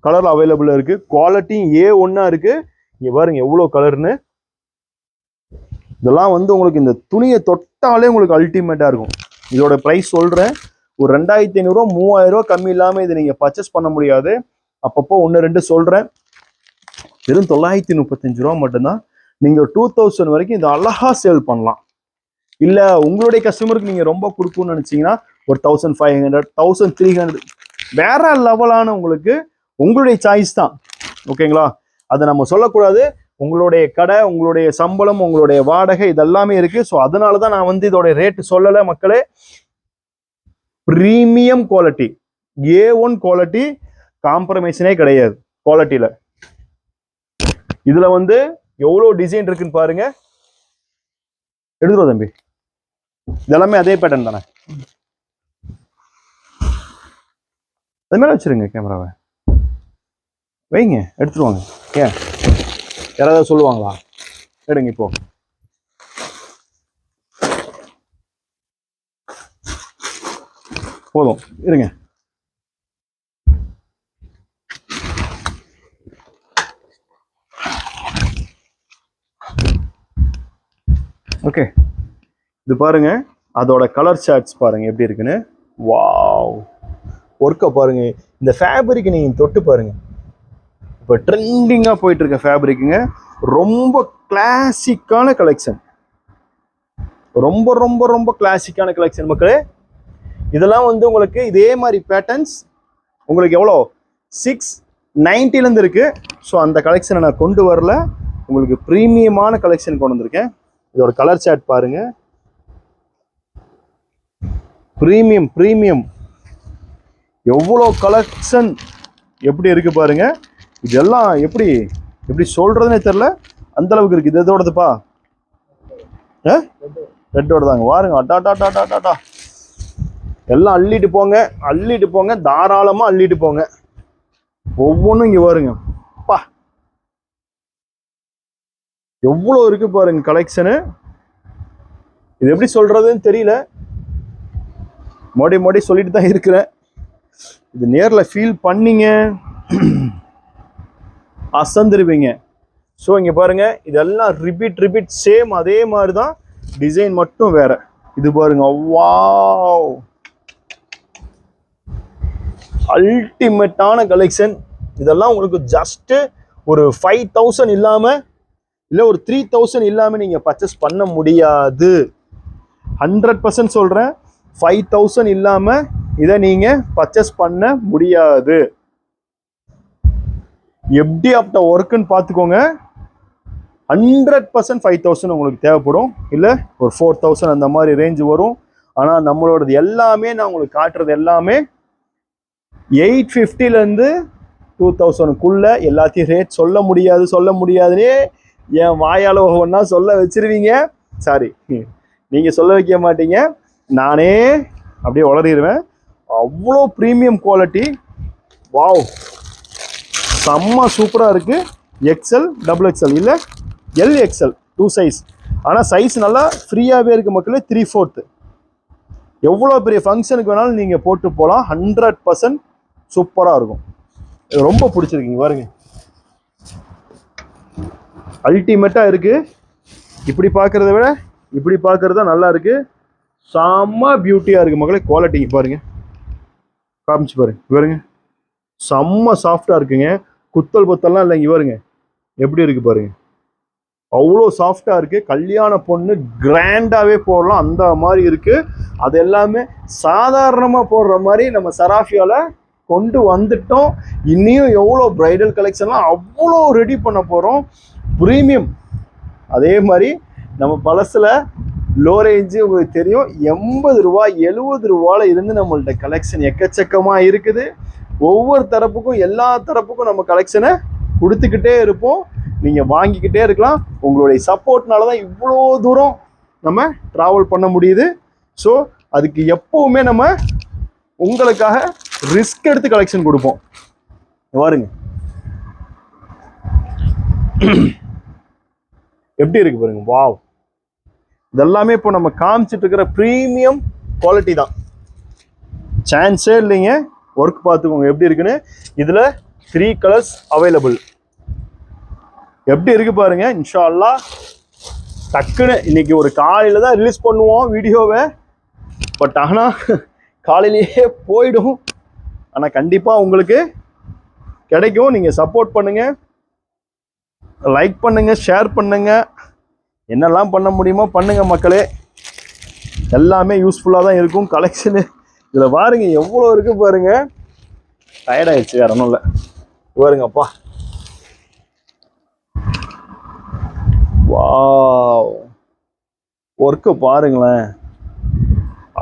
கலர் அவைலபிள் இருக்கு. குவாலிட்டி A1 இருக்கு. இங்க பாருங்க எவ்வளவு கலர்னு. இதெல்லாம் வந்து உங்களுக்கு இந்த துணியை தொட்டாலே உங்களுக்கு அல்டிமேட்டா இருக்கும். இதோட பிரைஸ் சொல்றேன், ஒரு 2500 ரூபா 3000 ரூபா கம்மி இல்லாம இதை நீங்க பர்ச்சேஸ் பண்ண முடியாது. அப்பப்போ 1-2 சொல்றேன். வெறும் 935 ரூபா மட்டும்தான். நீங்க 2000 வரைக்கும் இது அழகா சேல் பண்ணலாம். இல்ல உங்களுடைய கஸ்டமருக்கு நீங்க ரொம்ப கொடுக்கணும்னு நினைச்சீங்கன்னா ஒரு 1500 1300 வேற லெவலான உங்களுக்கு உங்களுடைய சாய்ஸ் தான். ஓகேங்களா? அதை நம்ம சொல்லக்கூடாது. உங்களுடைய கடை, உங்களுடைய சம்பளம், உங்களுடைய வாடகை இதெல்லாமே இருக்கு. ஸோ அதனாலதான் நான் வந்து இதோட ரேட் சொல்லலை மக்களே. பிரீமியம் குவாலிட்டி, A1 குவாலிட்டி, காம்ப்ரமைஸனே கிடையாது குவாலிட்டியில. இதுல வந்து எவ்வளவு டிசைன் இருக்குன்னு பாருங்க. எடுத்துருவோம் தம்பி. இதெல்லாமே அதே பேட்டர்ன் தானே. அது மேல வச்சிருங்க கேமராவை. வைங்க, எடுத்துருவாங்க. ஏன் யாராவது சொல்லுவாங்களா? எடுங்க இப்போ. போதும் இருங்க. ஓகே, இது பாருங்க, அதோட கலர் சார்ட்ஸ் பாருங்க எப்படி இருக்குன்னு. வாவ், ஒர்க்கை பாருங்க. இந்த ஃபேப்ரிக் நீங்க தொட்டு பாருங்க. இப்போ ட்ரெண்டிங்காக போயிட்டு இருக்க ஃபேப்ரிக்குங்க. ரொம்ப கிளாசிக்கான கலெக்ஷன். ரொம்ப ரொம்ப ரொம்ப கிளாசிக்கான கலெக்ஷன் மக்களே. இதெல்லாம் வந்து உங்களுக்கு இதே மாதிரி பேட்டர்ன்ஸ் உங்களுக்கு எவ்வளோ 690 இருக்கு. ஸோ அந்த கலெக்ஷனை நான் கொண்டு வரல, உங்களுக்கு ப்ரீமியமான கலெக்ஷன் கொண்டு வந்திருக்கேன். இதோட கலர் சார்ட் பாருங்க. ப்ரீமியம் ப்ரீமியம் எவ்வளோ கலெக்ஷன் எப்படி இருக்கு பாருங்க. இதெல்லாம் எப்படி எப்படி சொல்றதுன்னே தெரியல, அந்த அளவுக்கு இருக்கு. இது எதோடதுப்பா? ரெட்டோட தாங்க. பாருங்க, அட்டாட்டாட்டாட்டாட்டா எல்லாம் அள்ளிட்டு போங்க, அள்ளிட்டு போங்க, தாராளமா அள்ளிட்டு போங்க. ஒவ்வொன்றும் இங்க பாருங்க. பா, எவ்வளோ இருக்கு பாருங்க கலெக்ஷனு. இது எப்படி சொல்றதுன்னு தெரியல, மோடி மோடி சொல்லிட்டு தான் இருக்கிறேன். இது நேர்ல ஃபீல் பண்ணீங்க அசந்துருவீங்க. ஸோ இங்க பாருங்க, இதெல்லாம் ரிப்பீட் சேம் அதே மாதிரி தான், டிசைன் மட்டும் வேற. இது பாருங்க, வாவ், அல்டிமேட்டான கலெக்ஷன். இதெல்லாம் உங்களுக்கு ஜஸ்ட் ஒரு 5000 இல்லாம இல்ல ஒரு 3000 இல்லாம நீங்க பர்ச்சேஸ் பண்ண முடியாது. 100% சொல்றேன், 5000 இல்லாம இதை நீங்க பர்ச்சேஸ் பண்ண முடியாது. எப்படி அப்ப ஒர்க்குன்னு பார்த்துக்கோங்க. 100% 5000 உங்களுக்கு தேவைப்படும், இல்லை ஒரு 4000 அந்த மாதிரி ரேஞ்ச் வரும். ஆனால் நம்மளோடது எல்லாமே நான் உங்களுக்கு காட்டுறது எல்லாமே 850 2000 எல்லாத்தையும் ரேட் சொல்ல முடியாதுன்னே என் வாயால் ஒவ்வொன்றா சொல்ல வச்சிருவீங்க. சாரி, நீங்கள் சொல்ல வைக்க மாட்டீங்க, நானே அப்படியே வளரிடுவேன். அவ்வளோ ப்ரீமியம் குவாலிட்டி. வாவ், செம்ம சூப்பராக இருக்கு. எக்ஸ்எல் XXL இல்லை LXL 2 சைஸ். ஆனால் சைஸ் நல்லா ஃப்ரீயாகவே இருக்கு மக்களே. 3/4 எவ்வளோ பெரிய ஃபங்க்ஷனுக்கு வேணாலும் நீங்கள் போட்டு போகலாம். 100% சூப்பராக இருக்கும். ரொம்ப பிடிச்சிருக்கீங்க பாருங்க, அல்டிமேட்டாக இருக்கு. இப்படி பார்க்கறத விட இப்படி பார்க்கறது தான் நல்லா இருக்கு. செம்ம பியூட்டியாக இருக்கு மக்களே. குவாலிட்டிங்க பாருங்க, காமிச்சு பாருங்க. பாருங்க, செம்ம சாஃப்டாக இருக்குங்க. குத்தல் பொத்தல்லாம் இல்லைங்க. பாருங்க எப்படி இருக்கு பாருங்க, அவ்வளோ சாஃப்டாக இருக்கு. கல்யாண பொண்ணு கிராண்டாகவே போடலாம் அந்த மாதிரி இருக்கு. அது எல்லாமே சாதாரணமாக போடுற மாதிரி நம்ம சராஃபியால கொண்டு வந்துட்டோம். இன்னியும் எவ்வளோ பிரைடல் கலெக்ஷன்லாம் அவ்வளோ ரெடி பண்ண போகிறோம். ப்ரீமியம் அதே மாதிரி நம்ம பழசில் லோ ரேஞ்சு உங்களுக்கு தெரியும், 80 ரூபா 70 ரூபாயில் இருந்து நம்மள்ட்ட கலெக்ஷன் எக்கச்சக்கமாக இருக்குது. ஒவ்வொரு தரப்புக்கும் எல்லா தரப்புக்கும் நம்ம கலெக்ஷனை கொடுத்துக்கிட்டே இருப்போம். நீங்கள் வாங்கிக்கிட்டே இருக்கலாம். உங்களுடைய சப்போர்ட்னால தான் இவ்வளோ தூரம் நம்ம ட்ராவல் பண்ண முடியுது. ஸோ அதுக்கு எப்போவுமே நம்ம உங்களுக்காக ரிஸ்க் எடுத்து கலெக்ஷன் கொடுப்போம். பாருங்க எப்படி இருக்கு பாருங்க. வாவ், இதெல்லாமே இப்போ நம்ம காமிச்சிட்டு இருக்கிற ப்ரீமியம் குவாலிட்டி தான், சான்ஸே இல்லைங்க. ஒர்க் பார்த்துக்கோங்க எப்படி இருக்குன்னு. இதில் 3 கலர்ஸ் அவைலபிள். எப்படி இருக்கு பாருங்க. இன்ஷா அல்லாஹ் டக்குன்னு இன்னைக்கு ஒரு காலையில தான் ரிலீஸ் பண்ணுவோம் வீடியோவை. பட் ஆனால் காலையிலேயே போயிடும். ஆனால் கண்டிப்பாக உங்களுக்கு கிடைக்கும். நீங்கள் சப்போர்ட் பண்ணுங்க, லைக் பண்ணுங்க, ஷேர் பண்ணுங்க, என்னெல்லாம் பண்ண முடியுமோ பண்ணுங்க மக்களே. எல்லாமே யூஸ்ஃபுல்லாக தான் இருக்கும் கலெக்ஷனு. இதில் பாருங்க எவ்வளோ இருக்கு பாருங்க. டயர்டாயிடுச்சு, வேற ஒன்றும் இல்லை. பாருங்கப்பா, வாவ், ஒர்க்கு பாருங்களேன்,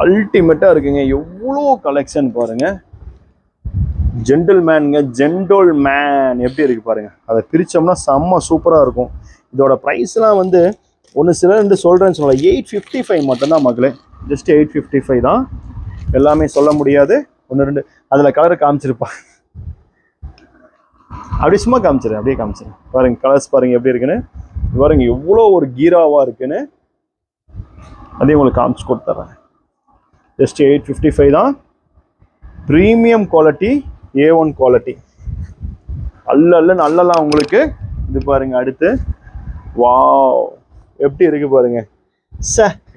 அல்டிமேட்டாக இருக்குங்க. எவ்வளோ கலெக்ஷன் பாருங்க. ஜென்டில்மேனுங்க, ஜென்டோல் மேன் எப்படி இருக்கு பாருங்க. அதை பிரிச்சோம்னா செம்ம சூப்பரா இருக்கும். இதோட ப்ரைஸ்லாம் வந்து ஒன்று சில ரெண்டு சொல்றேன்னு சொல்லலாம். 855 மட்டும்தான் மக்களே, ஜஸ்ட் 855 தான். எல்லாமே சொல்ல முடியாது, ஒன்று ரெண்டு அதுல கலர் காமிச்சிருப்பா. அப்படி சும்மா காமிச்சிரு, அப்படியே காமிச்சிரு பாருங்க. கலர்ஸ் பாருங்க எப்படி இருக்குன்னு பாருங்க, எவ்வளோ ஒரு கீராவா இருக்குன்னு அதையும் உங்களுக்கு காமிச்சு கொடுத்துட்றேன். ஜஸ்ட் 855 தான். Premium quality, A1 quality. அல்லன்னு அல்லலாம் உங்களுக்கு. இது பாருங்க. அடுத்து வாவ் எப்படி இருக்கு பாருங்க.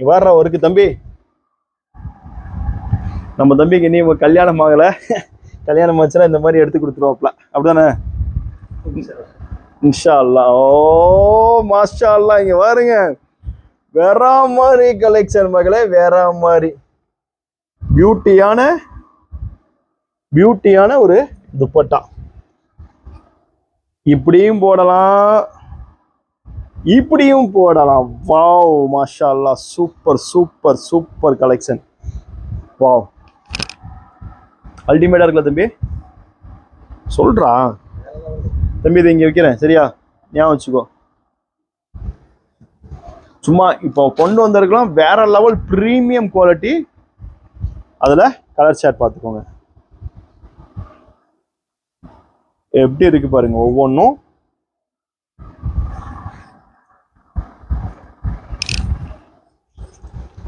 வர்ற ஒருக்கு தம்பி, நம்ம தம்பிக்கு இனி கல்யாணம் ஆகலை, கல்யாணம் ஆச்சுன்னா இந்த மாதிரி எடுத்து கொடுத்துருவாப்ல, அப்படிதானே? இன்ஷா அல்லாஹ். ஓ மாஷா அல்லாஹ். இங்க பாருங்க, வேற மாதிரி கலெக்ஷன் மகளே, வேற மாதிரி பியூட்டியான ஒரு துப்பட்டா. இப்படியும் போடலாம், இப்படியும் போடலாம். வாவ் மாஷா அல்லாஹ். Super super super collection. Wow அல்டிமேட்டா இருக்குல்ல தம்பி? சொல்றா தம்பி, இதை இங்க வைக்கிறேன் சரியா, ஞாபகம் வச்சுக்கோ. சும்மா இப்போ கொண்டு வந்திருக்கலாம் வேற லெவல் ப்ரீமியம் குவாலிட்டி. அதுல கலர் ஷேட் பார்த்துக்கோங்க எப்படி இருக்கு பாருங்க. ஒவ்வொன்றும்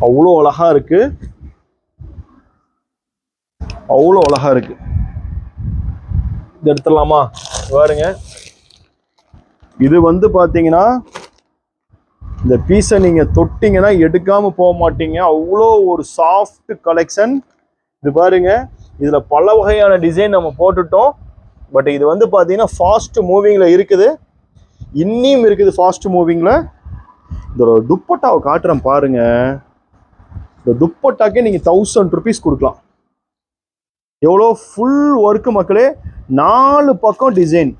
அவ்வளோ அழகா இருக்கு, அவ்வளோ அழகா இருக்கு. இது எடுத்துடலாமா பாருங்க. இது வந்து பாத்தீங்கன்னா இந்த பீஸை நீங்க தொட்டிங்கன்னா எடுக்காம போக மாட்டீங்க, அவ்வளோ ஒரு சாஃப்ட் கலெக்ஷன். இது பாருங்க, இதுல பல வகையான டிசைன் நம்ம போட்டுட்டோம். பட் இது வந்து பாத்தீங்கன்னா ஃபாஸ்ட் மூவிங்ல இருக்குது, இன்னியும் இருக்குது ஃபாஸ்ட் மூவிங்ல. இதோட துப்பட்டாவை காட்டுறேன் பாருங்க. இந்த துப்பட்டாக்கே நீங்க 1000 rupees கொடுக்கலாம். எவ்வளோ ஃபுல் ஒர்க்கு மக்களே, 4 பக்கம் டிசைன்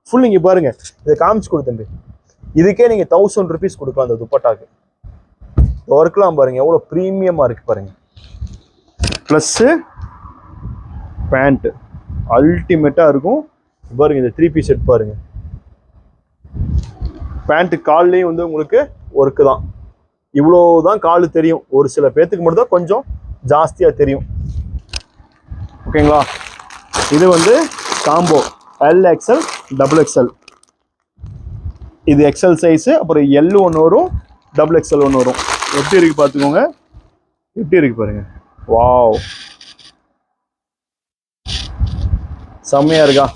ஃபுல். இங்க பாருங்க, இதை காமிச்சு கொடுத்தேன். இதுக்கே நீங்க 1000 rupees கொடுக்கலாம் அந்த துப்பட்டாக்கு. ஒர்க்லாம் பாருங்க எவ்வளோ ப்ரீமியமா இருக்கு பாருங்க. ப்ளஸ் பேண்ட் அல்டிமேட்டா இருக்கும் பாருங்க. இந்த 3 piece செட் பாருங்க. பேண்ட் கால்லையும் வந்து உங்களுக்கு ஒர்க்கு தான். இவ்வளோதான் காலு தெரியும், ஒரு சில பேத்துக்கு மட்டும் தான் கொஞ்சம் ஜாஸ்தியா தெரியும். ஓகேங்களா? இது வந்து காம்போ LXL XXL. இது XL சைஸு, அப்புறம் L ஒன்று வரும், XXL ஒன்று வரும். எப்படி இருக்கு பார்த்துக்கோங்க, எப்படி இருக்கு பாருங்க. வாவ் செம்மையா இருக்கா?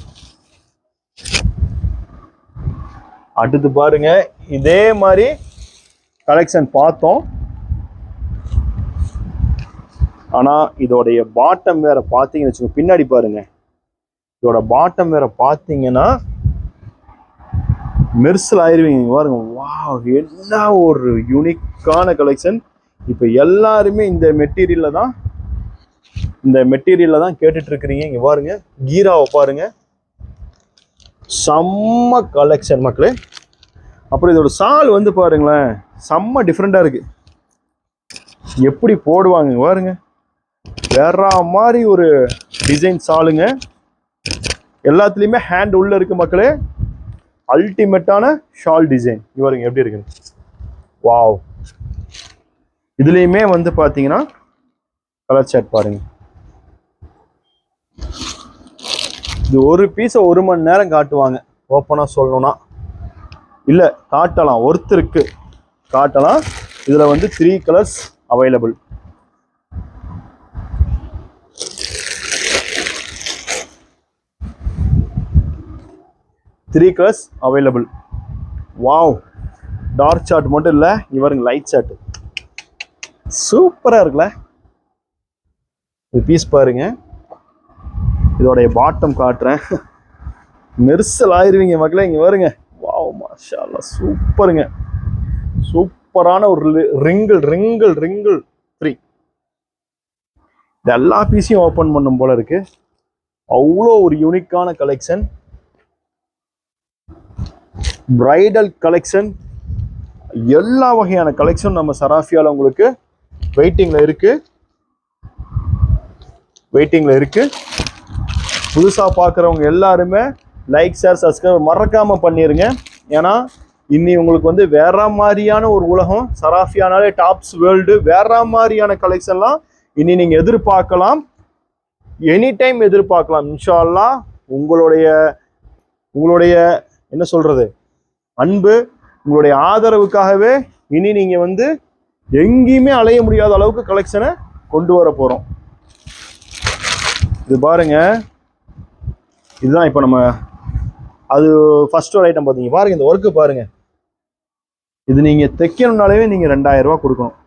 அடுத்து பாருங்க, இதே மாதிரி கலெக்ஷன் பார்த்தோம். ஆனா இதோடைய பாட்டம் வேற பார்த்தீங்கன்னு வச்சுக்கோங்க, பின்னாடி பாருங்க. இதோட பாட்டம் வேற பார்த்தீங்கன்னா மெர்சல் ஆயிருவீங்க பாருங்க. வாவ் என்ன ஒரு யூனிக்கான கலெக்ஷன். இப்போ எல்லாருமே இந்த மெட்டீரியல்ல தான் கேட்டுட்டு இருக்கிறீங்க. இங்க பாருங்க, கீராவை பாருங்க, செம்ம கலெக்ஷன் மக்களே. அப்புறம் இதோட சால் வந்து பாருங்களேன், செம்ம டிஃப்ரெண்டா இருக்கு. எப்படி போடுவாங்க பாருங்க, வேற மாதிரி ஒரு டிசைன் சாலுங்க. எல்லாத்துலயுமே ஹேண்ட் உள்ள இருக்கு மக்களே. அல்டிமேட்டான ஷால் டிசைன் பாருங்க எப்படி இருக்கு. வாவ் இதுலயுமே வந்து பாத்தீங்கன்னா கலர் சார்ட் பாருங்க. இது ஒரு பீஸை 1 மணி நேரம் காட்டுவாங்க ஓப்பனா சொல்லணும்னா. இல்ல காட்டலாம், ஒருத்தருக்கு காட்டலாம். இதுல வந்து 3 colours available. Wow dark chart மட்டும் இல்ல, இவருங்க லைட் சார்ட் சூப்பரா இருக்குல்ல. இது பீஸ் பாருங்க. இதோடைய பாட்டம் காட்டுறேன், மெர்சல் ஆயிருவீங்க மக்களே. இங்க பாருங்க, வாவ் மாஷா அல்லாஹ் சூப்பருங்க. சூப்பரான ஒரு ரிங்கிள் 3. இது எல்லா பீஸையும் ஓபன் பண்ணும் போல இருக்கு. அவ்வளோ ஒரு யூனிக்கான கலெக்ஷன். பிரைடல் கலெக்ஷன், எல்லா வகையான கலெக்ஷன் நம்ம சராஃபியால உங்களுக்கு வெயிட்டிங்ல இருக்கு. புதுசா பார்க்குறவங்க எல்லாருமே லைக் ஷேர் சப்ஸ்கிரைப் மறக்காம பண்ணிருங்க. ஏன்னா இன்னி உங்களுக்கு வந்து வேற மாதிரியான ஒரு உலகம். சராஃபியானாலே டாப்ஸ் வேர்ல்டு, வேற மாதிரியான கலெக்ஷன்லாம் இனி நீங்க எதிர்பார்க்கலாம். எனி டைம் எதிர்பார்க்கலாம் இன்ஷா அல்லாஹ். உங்களுடைய என்ன சொல்றது அன்பு, உங்களுடைய ஆதரவுக்காகவே இனி நீங்க வந்து எங்கேயுமே அலைய முடியாத அளவுக்கு கலெக்ஷனை கொண்டு வர போறோம். இது பாருங்க, இதுதான் இப்போ நம்ம அது ஃபர்ஸ்ட் ஒரு ஐட்டம் பார்த்தீங்க பாருங்க. இந்த ஒர்க்கு பாருங்க, இது நீங்க தைக்கணும்னாலே நீங்க 2000 ரூபாய் கொடுக்கணும்.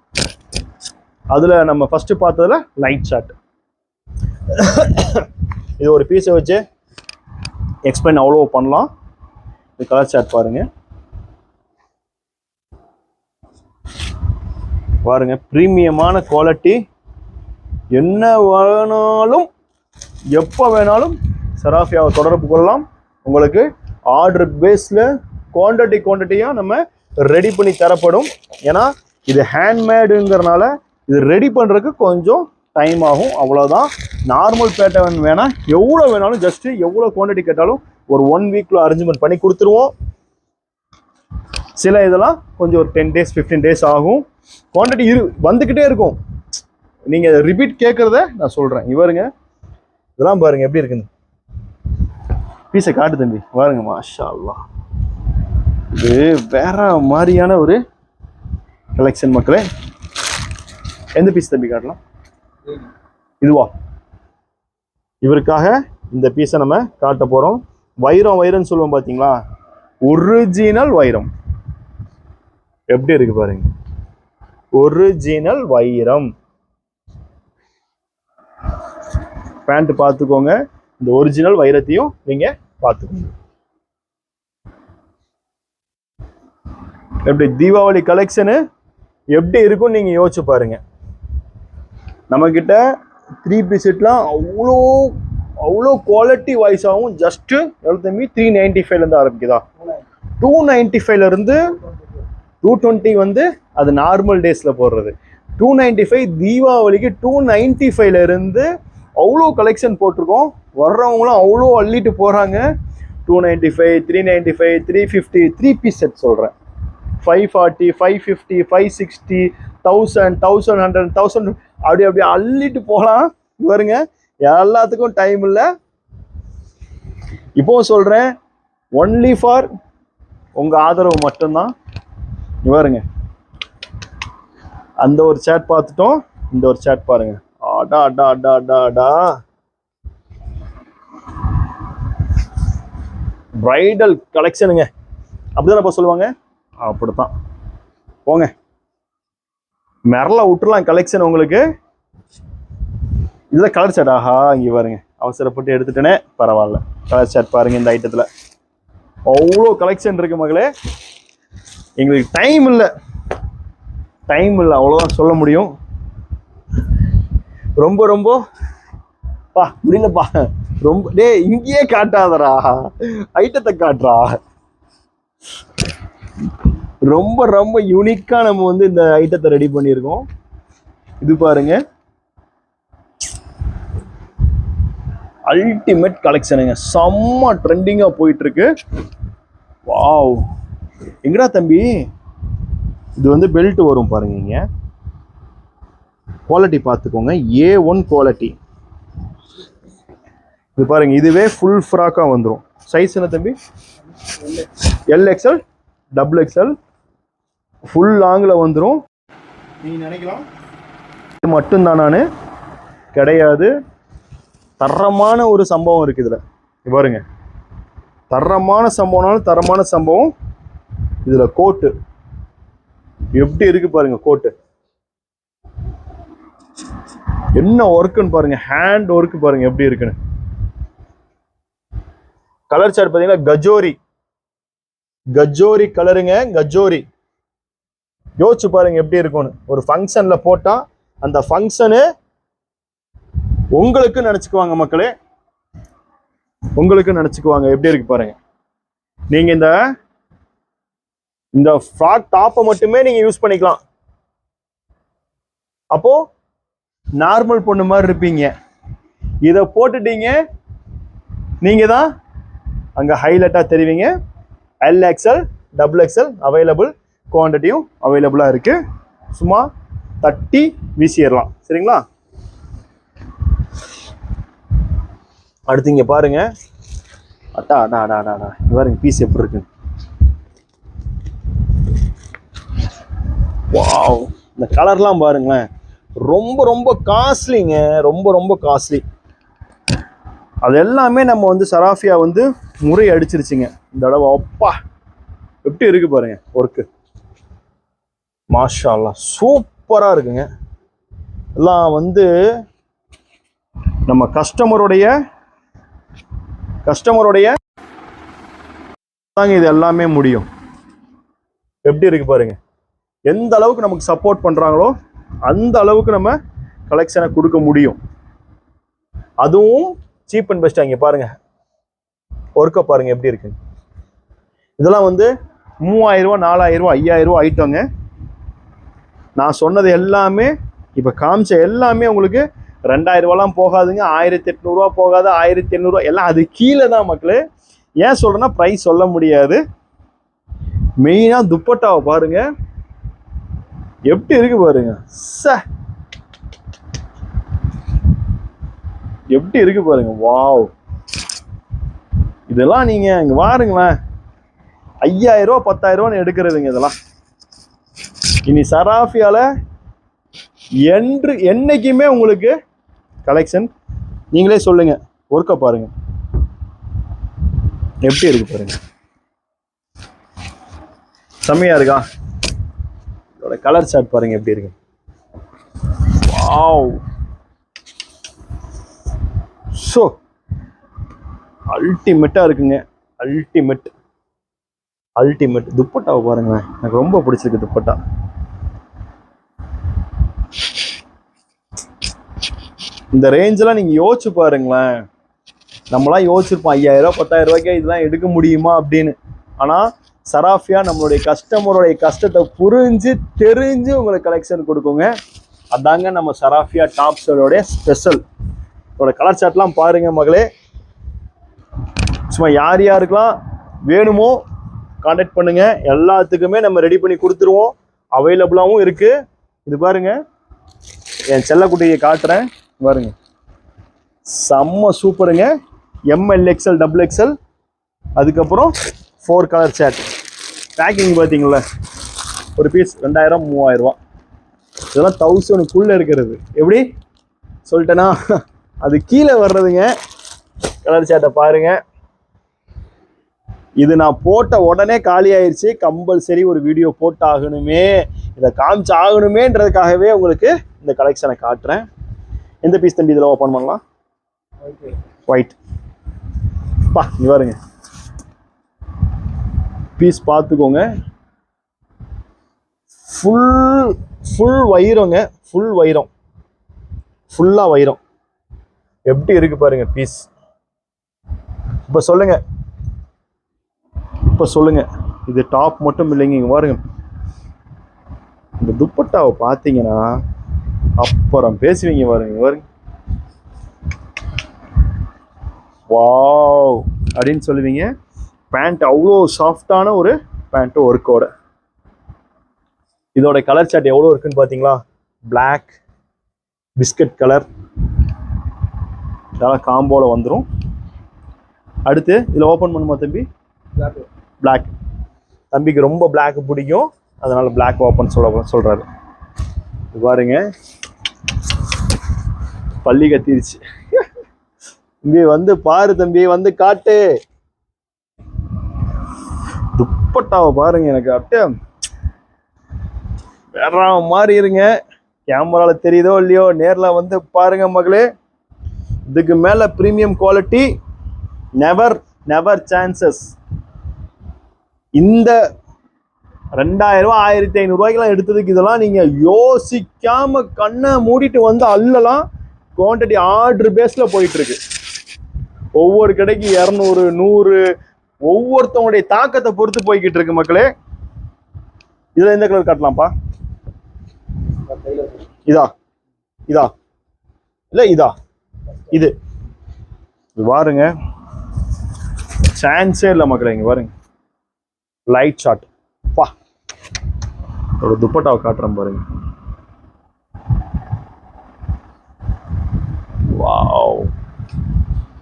அதுல நம்ம ஃபர்ஸ்ட் பார்த்ததுல லைட் ஷாட், இது ஒரு பீஸை வச்சு எக்ஸ்பிளைன் அவ்வளோ பண்ணலாம். இது கலர் ஷாட் பாருங்க, பாருங்க பிரீமியமான குவாலிட்டி. என்ன வேணாலும் எப்போ வேணாலும் சராஃபியாவை தொடர்பு கொள்ளலாம். உங்களுக்கு ஆர்டர் பேஸில் குவான்டிட்டியாக நம்ம ரெடி பண்ணி தரப்படும். ஏன்னா இது ஹேண்ட்மேடுங்கிறனால இது ரெடி பண்ணுறதுக்கு கொஞ்சம் டைம் ஆகும், அவ்வளோதான். நார்மல் பேட்டர்ன் வேணால் எவ்வளோ வேணாலும் ஜஸ்ட்டு எவ்வளோ குவான்டிட்டி கேட்டாலும் ஒரு 1 வீக்கில் அரேஞ்ச்மெண்ட் பண்ணி கொடுத்துருவோம். சில இதெல்லாம் கொஞ்சம் ஒரு 10 days 15 days ஆகும். குவான்டிட்டி வந்துக்கிட்டே இருக்கும். நீங்கள் ரிப்பீட் கேட்குறத நான் சொல்கிறேன். இவருங்க இதெல்லாம் பாருங்க எப்படி இருக்குன்னு பீஸை காட்டு தம்பி. பாருங்க மாஷா அல்லாஹ், இது வேற மாதிரியான ஒரு கலெக்ஷன் மக்களே. எந்த பீஸ் தம்பி காட்டலாம்? இதுவா? இவருக்காக இந்த பீஸை நம்ம காட்ட போகிறோம். வைரம்னு சொல்லுவோம் பார்த்தீங்களா, ஒரிஜினல் வைரம். எப்படி இருக்கு பாருங்க, ஒரிஜினல் வைரம். பேண்ட் பார்த்துக்கோங்க, இந்த ஒரிஜினல் வைரத்தையும் நீங்க பார்த்துக்கோங்க. எப்படி தீபாவளி கலெக்ஷனு எப்படி இருக்கும் நீங்க யோசிச்சு பாருங்க. நம்ம கிட்ட 3 piece செட்லாம் அவ்வளோ குவாலிட்டி வைஸாகவும் ஜஸ்ட் எவ்வளோ தம்பி 395 இருந்து ஆரம்பிக்குதா, 295 இருந்து 220 வந்து அது நார்மல் டேஸ்ல போடுறது. 295 தீபாவளிக்கு 295 இருந்து அவ்வளோ கலெக்ஷன் போட்டிருக்கோம். வர்றவங்களும் அவ்வளோ அள்ளிட்டு போறாங்க. 295, 395, 350, 3 piece செட் சொல்றேன். 540, 550, 560, 1000, 1100, 1000 அப்படி அள்ளிட்டு போகலாம். பாருங்க, எல்லாத்துக்கும் டைம் இல்லை. இப்போ சொல்றேன், ஒன்லி ஃபார் உங்க ஆதரவு மட்டும்தான். பாருங்க, அந்த ஒரு சேட் பார்த்துட்டோம், இந்த ஒரு சேட் பாருங்க. அடா அடா அடா அடா அடா, பிரைடல் கலெக்ஷனுங்க. அப்படிதான் சொல்லுவாங்க, அப்படித்தான். போங்க மெரல விட்டுலாம் கலெக்ஷன் உங்களுக்கு. இதுல கலர் சேட். ஆஹா, இங்க பாருங்க, அவசரப்பட்டு எடுத்துட்டேனே, பரவாயில்ல. கலர் சேட் பாருங்க. இந்த ஐட்டத்துல அவ்வளோ கலெக்ஷன் இருக்கு மகளே. எங்களுக்கு டைம் இல்லை, அவ்வளோதான் சொல்ல முடியும். ரொம்ப பா முடியலப்பா, ரொம்ப டே இங்கேயே காட்டாதரா, ஐட்டத்தை காட்டுறா. ரொம்ப யூனிக்கா நம்ம வந்து இந்த ஐட்டத்தை ரெடி பண்ணியிருக்கோம். இது பாருங்க, அல்டிமேட் கலெக்ஷனுங்க. செம்ம ட்ரெண்டிங்கா போயிட்டு இருக்கு. வாவ், எங்கடா தம்பி இது வந்து பெல்ட் வரும் பாருங்க. இங்க குவாலிட்டி பார்த்துக்கோங்க, A1 குவாலிட்டி. இது பாருங்க, இதுவே ஃபுல் ஃப்ராக்கா வந்துடும். சைஸ் என்ன தம்பி? LXL, XXL, ஃபுல் லாங்ல வந்துடும். நீங்க நினைக்கலாம் இது மட்டும்தான், நான் கிடையாது. தரமான ஒரு சம்பவம் இருக்கு இதுல. பாருங்க, தரமான சம்பவம்னாலும் தரமான சம்பவம். இதுல கோட்டு எப்படி இருக்கு பாருங்க. கோட்டு என்ன ஒர்க்குன்னு பாருங்க, ஹேண்ட் ஒர்க் பாருங்க எப்படி இருக்குன்னு. கலர் சார்ட் பாத்தீங்கன்னா கஜோரி கலருங்க. கஜோரி யோசிச்சு பாருங்க எப்படி இருக்கும்னு. ஒரு ஃபங்க்ஷன்ல போட்டா அந்த ஃபங்க்ஷனு உங்களுக்கு நினைச்சுக்குவாங்க மக்களே, உங்களுக்கு நினைச்சுக்குவாங்க. எப்படி இருக்கு பாருங்க. நீங்க இந்த ஃப்ராக் டாப்பை மட்டுமே நீங்க யூஸ் பண்ணிக்கலாம். அப்போ நார்மல் பொண்ணு மாதிரி இருப்பீங்க. இதை போட்டுட்டீங்க, நீங்க தான் அங்க ஹைலைட்டா தெரிவிங்க. LXL XXL அவைலபிள், குவான்டிட்டியும் அவைலபிளா இருக்கு. சும்மா தட்டி வீசிடலாம். சரிங்களா? அடுத்து இங்க பாருங்க. அட்டா அடா அடா அடா பாருங்க பீஸ் எப்படி இருக்கு. வாவ், இந்த கலர்லாம் பாருங்களேன். ரொம்ப ரொம்ப காஸ்ட்லிங்க, ரொம்ப ரொம்ப காஸ்ட்லி. அது எல்லாமே நம்ம வந்து சராஃபியா வந்து முறை அடிச்சிருச்சுங்க இந்த தடவை. அப்பா எப்படி இருக்கு பாருங்க ஒர்க்கு. மாஷா அல்லாஹ், சூப்பரா இருக்குங்க. எல்லாம் வந்து நம்ம கஸ்டமருடைய தாங்க இது எல்லாமே முடியும். எப்படி இருக்கு பாருங்க. எந்த அளவுக்கு நமக்கு சப்போர்ட் பண்றாங்களோ அந்த அளவுக்கு நம்ம கலெக்ஷனை கொடுக்க முடியும். அதுவும் சீப் அண்ட் பெஸ்ட். இங்க பாருங்க ஒர்க்கை பாருங்க எப்படி இருக்கு. இதெல்லாம் வந்து 3000 ரூபா, 4000 ரூபா, 5000 ரூபா ஐட்டங்க. நான் சொன்னது எல்லாமே இப்ப காமிச்ச எல்லாமே உங்களுக்கு 2000 ரூபாலாம் போகாதுங்க, 1800 ரூபா போகாது, 1800 ரூபா எல்லாம் அது கீழே தான் மக்களே. ஏன் சொல்றேன்னா பிரைஸ் சொல்ல முடியாது. மெயினா துப்பட்டாவை பாருங்க எப்படி இருக்கு பாருங்க. எப்படி இருக்கு பாருங்க. வாவ், இதெல்லாம் நீங்க இங்க பாருங்களேன். 5000 ரூபா 10000 ரூபான்னு எடுக்கிறதுங்க இதெல்லாம். இனி சராஃபியால என்னைக்குமே உங்களுக்கு கலெக்ஷன். நீங்களே சொல்லுங்க, ஒர்க்க பாருங்க எப்படி இருக்கு பாருங்க. செம்மையா இருக்கா? இதோட கலர் சார்ட் பாருங்க எப்படி இருக்கு. வாவ், சோ அல்டிமேட்டா இருக்குங்க. அல்டிமேட். துப்பட்டாவை பாருங்களேன், எனக்கு ரொம்ப பிடிச்சிருக்கு துப்பட்டா. இந்த ரேஞ்செல்லாம் நீங்க யோசிச்சு பாருங்களேன். நம்மளாம் யோசிச்சிருப்போம் 5000 ரூபா 10000 ரூபாய்க்கு இதெல்லாம் எடுக்க முடியுமா அப்படின்னு. ஆனா சராஃபியா நம்மளுடைய கஸ்டமருடைய கஷ்டத்தை புரிஞ்சு தெரிஞ்சு உங்களுக்கு கலெக்ஷன் கொடுக்குங்க. அதாங்க நம்ம சராஃபியா டாப்ஸோடைய ஸ்பெஷல். இதோட கலர் சார்ட்லாம் பாருங்க மகளே. சும்மா யார் யாருக்கெல்லாம் வேணுமோ கான்டாக்ட் பண்ணுங்க. எல்லாத்துக்குமே நம்ம ரெடி பண்ணி கொடுத்துருவோம். அவைலபிளாகவும் இருக்கு. இது பாருங்க, என் செல்லக்குட்டியை காட்டுறேன் பாருங்க. செம்ம சூப்பருங்க. ML XL XXL, அதுக்கப்புறம் 4 கலர் சார்ட். பேக்கிங் பார்த்தீங்களா, ஒரு பீஸ் 2000 3000 ரூபா. இதெல்லாம் 1000க்குள்ள இருக்கிறது. எப்படி சொல்லிட்டேன்னா அது கீழே வர்றதுங்க. கலர் சார்ட்டை பாருங்க. இது நான் போட்ட உடனே காலி ஆயிடுச்சு. கம்பல்சரி ஒரு வீடியோ போட்டு ஆகணுமே, இதை காமிச்சு ஆகணுமேன்றதுக்காகவே உங்களுக்கு இந்த கலெக்ஷனை காட்டுறேன். எந்த பீஸ் தம்பி இதில் ஓப்பன் பண்ணலாம்? ஒயிட். பா இங்க பாருங்க பீஸ் பார்த்துக்கோங்க. ஃபுல் வைரங்க, ஃபுல் வைரம், ஃபுல்லா வைரம். எப்படி இருக்கு பாருங்க பீஸ். இப்ப சொல்லுங்க, இது டாப் மட்டும் இல்லைங்க. இங்க பாருங்க, இந்த துப்பட்டாவை பார்த்தீங்கன்னா அப்புறம் பேசுவீங்க பாருங்க. வாவ் அப்படின்னு சொல்லுவீங்க. பேண்ட் அவ்வளோ சாஃப்டான ஒரு பேண்ட் ஒர்க்கோட. இதோட கலர் சார்ட் எவ்வளோ இருக்குன்னு பார்த்தீங்களா? பிளாக், பிஸ்கட் கலர், இதெல்லாம் காம்போல வந்துடும். அடுத்து இதில் ஓப்பன் பண்ணுமா தம்பி? பிளாக். தம்பிக்கு ரொம்ப பிளாக் பிடிக்கும், அதனால பிளாக் ஓப்பன் சொல்றாரு. பாருங்க பள்ளி கத்திருச்சு. இங்கே வந்து பாரு தம்பி, வந்து காட்டு. துப்பட்டாவை பாருங்க, எனக்கு அப்படியே வேற மாதிரி இருங்க. கேமரால தெரியுதோ இல்லையோ, நேரில் வந்து பாருங்க மகளே. இதுக்கு மேல பிரீமியம் குவாலிட்டி நெவர் சான்சஸ். இந்த 2000 ரூபா 1500 ரூபாய்க்கெல்லாம் எடுத்ததுக்கு இதெல்லாம் நீங்க யோசிக்காம கண்ணை மூடிட்டு வந்து அள்ளலாம். குவான்டிட்டி ஆர்டர் பேஸ்ல போயிட்டு இருக்கு. ஒவ்வொரு கடைக்கு 200 100 ஒவ்வொருத்தவங்களுடைய தாக்கத்தை பொறுத்து போய்கிட்டு இருக்கு மக்களே. இதுல எந்த கலர் காட்டலாம்ப்பா? இதா இல்ல இதா? இது பாருங்க சான்ஸே இல்லை மக்களே. இங்க பாருங்க, லைட் ஷாட். பா, ஒரு துப்பட்டாவை காட்டுறேன் பாருங்க. வாவ்,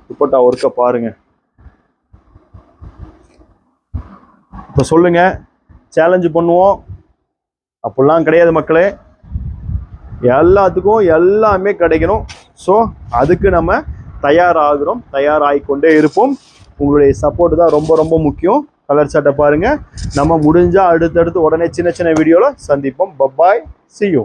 துப்பட்டா ஒர்க்க பாருங்க. இப்போ சொல்லுங்க, சேலஞ்சு பண்ணுவோம் அப்படிலாம் கிடையாது மக்களே. எல்லாத்துக்கும் எல்லாமே கிடைக்கணும். ஸோ அதுக்கு நம்ம தயாராகிக்கொண்டே இருப்போம். உங்களுடைய சப்போர்ட் தான் ரொம்ப ரொம்ப முக்கியம். கலர் சட்டை பாருங்க. நம்ம முடிஞ்சா அடுத்தடுத்து உடனே சின்ன சின்ன வீடியோல சந்திப்போம். பப்பாய், see you.